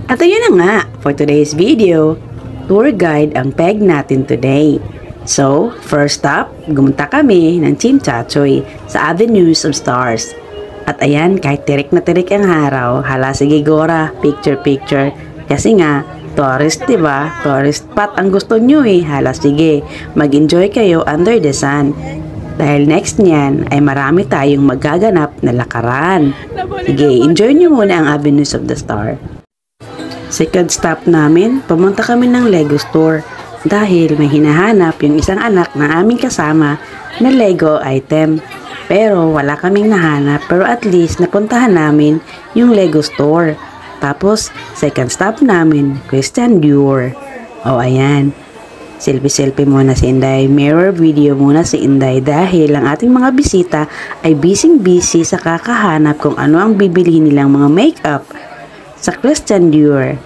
At ayun na nga, for today's video, tour guide ang peg natin today. So, first stop, gumunta kami ng Team Chachoy sa Avenues of Stars. At ayan, kahit tirik na tirik ang araw, hala sige Gora, picture. Kasi nga, tourist diba? Tourist spot ang gusto nyo eh. Hala sige, mag-enjoy kayo under the sun. Dahil next niyan ay marami tayong magaganap na lakaran. Sige, enjoy nyo muna ang Avenues of the Star. Second stop namin, pumunta kami ng Lego store. Dahil may hinahanap yung isang anak ng aming kasama na Lego item. Pero wala kaming nahanap, pero at least napuntahan namin yung Lego store. Tapos, second stop namin, Christian Dior. O ayan, selfie muna si Inday, mirror video muna si Inday dahil ang ating mga bisita ay busy sa kakahanap kung ano ang bibilihin nilang mga makeup sa Christian Dior.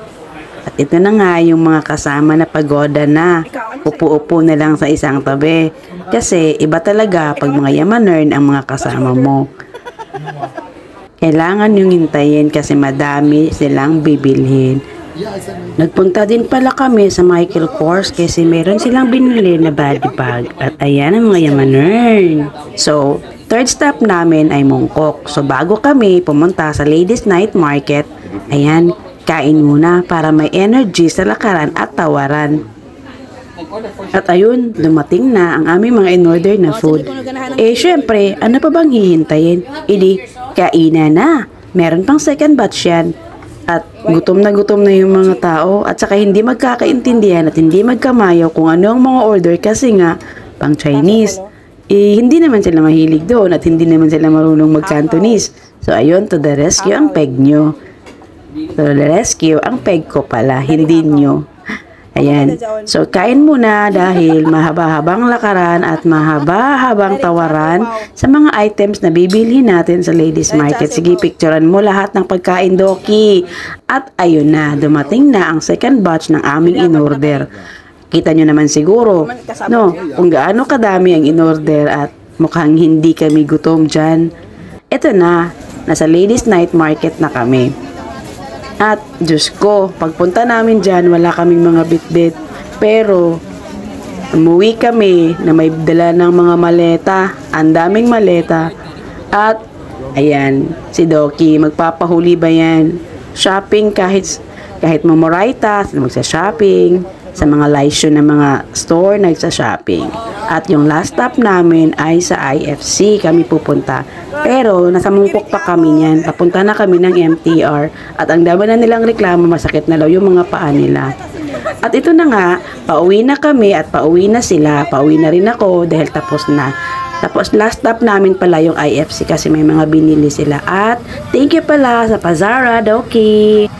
At ito na nga yung mga kasama na pagoda na. Upo-upo na lang sa isang tabi. Kasi iba talaga pag mga yamanern ang mga kasama mo. Kailangan yung hintayin kasi madami silang bibilhin. Nagpunta din pala kami sa Michael Kors kasi meron silang binili na body bag. At ayan ang mga yamanern. So, third stop namin ay Mongkok. So, bago kami pumunta sa Ladies Night Market, ayan, kain muna para may energy sa lakaran at tawaran. At ayun, dumating na ang aming mga in-order na food. Eh syempre, ano pa bang hihintayin? Idi, kainan na. Meron pang second batch yan. At gutom na yung mga tao at saka hindi magkakaintindihan at hindi magkamayaw kung ano ang mga order kasi nga pang Chinese. Eh hindi naman sila mahilig doon at hindi naman sila marunong mag-Cantonese. So ayun, to the rescue ang peg nyo. So, rescue, ang peg ko pala, hindi nyo. Ayan. So, kain muna dahil mahaba-habang lakaran at mahaba-habang tawaran sa mga items na bibili natin sa Ladies Market. Sige, picturean mo lahat ng pagkain, Doki. At ayun na, dumating na ang second batch ng aming in-order. Kita nyo naman siguro, no, kung gaano kadami ang in-order at mukhang hindi kami gutom dyan. Ito na, nasa Ladies Night Market na kami. At, Diyos ko, pagpunta namin dyan, wala kaming mga bitbit. Pero, umuwi kami na may dala ng mga maleta. Ang daming maleta. At, ayan, si Doki, magpapahuli ba yan? Shopping kahit mamorita, magsa-shopping. Sa mga Laisyo na mga store, nagsa-shopping. At yung last stop namin ay sa IFC kami pupunta. Pero nasa Mongkok pa kami niyan. Papunta na kami ng MTR. At ang dami na nilang reklamo, masakit na daw yung mga paa nila. At ito na nga, pauwi na kami at pauwi na sila. Pauwi na rin ako dahil tapos na. Tapos last stop namin pala yung IFC kasi may mga binili sila. At thank you pala sa Pazara, Doki.